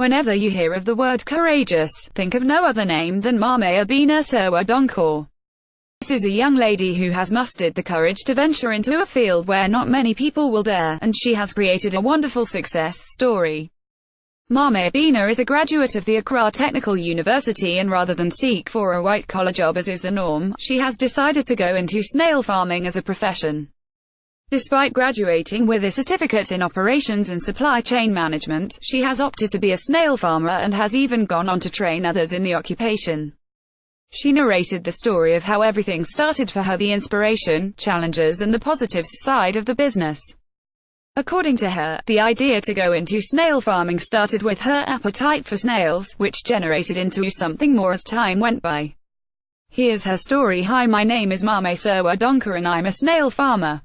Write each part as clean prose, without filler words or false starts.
Whenever you hear of the word courageous, think of no other name than Maame Abena Serwah Donkor. This is a young lady who has mustered the courage to venture into a field where not many people will dare, and she has created a wonderful success story. Maame Abena is a graduate of the Accra Technical University, and rather than seek for a white-collar job as is the norm, she has decided to go into snail farming as a profession. Despite graduating with a certificate in operations and supply chain management, she has opted to be a snail farmer and has even gone on to train others in the occupation. She narrated the story of how everything started for her, the inspiration, challenges and the positive side of the business. According to her, the idea to go into snail farming started with her appetite for snails, which generated into something more as time went by. Here's her story. Hi, my name is Maame Serwah Donkor and I'm a snail farmer.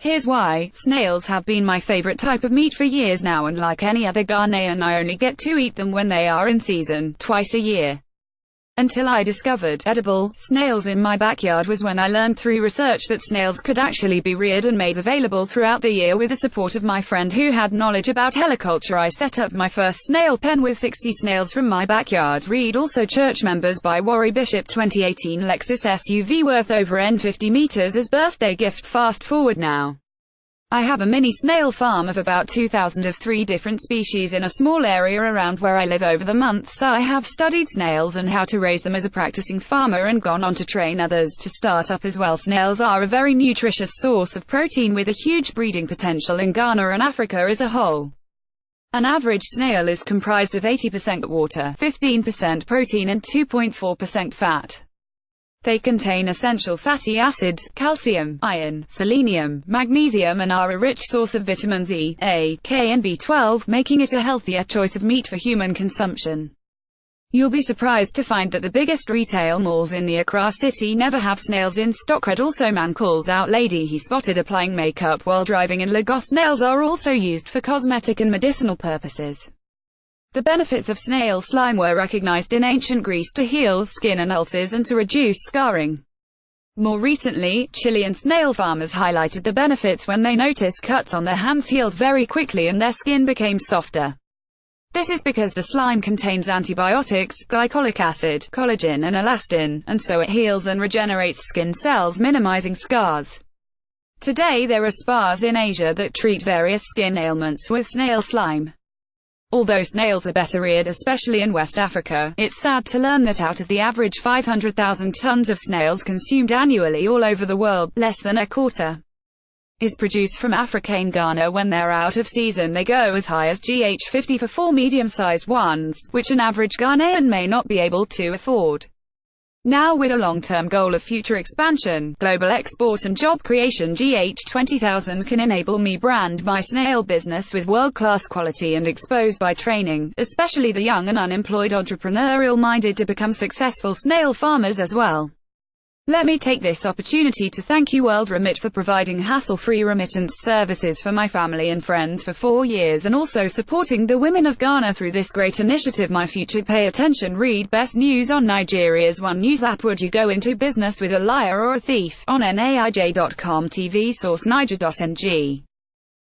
Here's why. Snails have been my favorite type of meat for years now, and like any other Ghanaian, I only get to eat them when they are in season, twice a year. Until I discovered edible snails in my backyard was when I learned through research that snails could actually be reared and made available throughout the year. With the support of my friend who had knowledge about heliculture, I set up my first snail pen with 60 snails from my backyard. Read also Church Members by Warri Bishop 2018 Lexus SUV worth over 50 meters as birthday gift. Fast forward now. I have a mini snail farm of about 2,000 of 3 different species in a small area around where I live. Over the months I have studied snails and how to raise them as a practicing farmer and gone on to train others to start up as well. Snails are a very nutritious source of protein with a huge breeding potential in Ghana and Africa as a whole. An average snail is comprised of 80% water, 15% protein and 2.4% fat. They contain essential fatty acids, calcium, iron, selenium, magnesium and are a rich source of vitamins E, A, K and B12, making it a healthier choice of meat for human consumption. You'll be surprised to find that the biggest retail malls in the Accra city never have snails in stock. Read also man calls out lady he spotted applying makeup while driving in Lagos. Snails are also used for cosmetic and medicinal purposes. The benefits of snail slime were recognized in ancient Greece to heal skin and ulcers and to reduce scarring. More recently, Chilean snail farmers highlighted the benefits when they noticed cuts on their hands healed very quickly and their skin became softer. This is because the slime contains antibiotics, glycolic acid, collagen and elastin, and so it heals and regenerates skin cells, minimizing scars. Today there are spas in Asia that treat various skin ailments with snail slime. Although snails are better reared, especially in West Africa, it's sad to learn that out of the average 500,000 tons of snails consumed annually all over the world, less than a quarter is produced from Africa. In Ghana, when they're out of season, they go as high as GH50 for 4 medium-sized ones, which an average Ghanaian may not be able to afford. Now, with a long-term goal of future expansion, global export and job creation, GH20,000 can enable me brand my snail business with world-class quality and expose by training, especially the young and unemployed entrepreneurial-minded, to become successful snail farmers as well. Let me take this opportunity to thank you World Remit for providing hassle-free remittance services for my family and friends for 4 years, and also supporting the women of Ghana through this great initiative. My future. Pay attention. Read best news on Nigeria's One News app. Would you go into business with a liar or a thief? On naij.com. TV source niger.ng.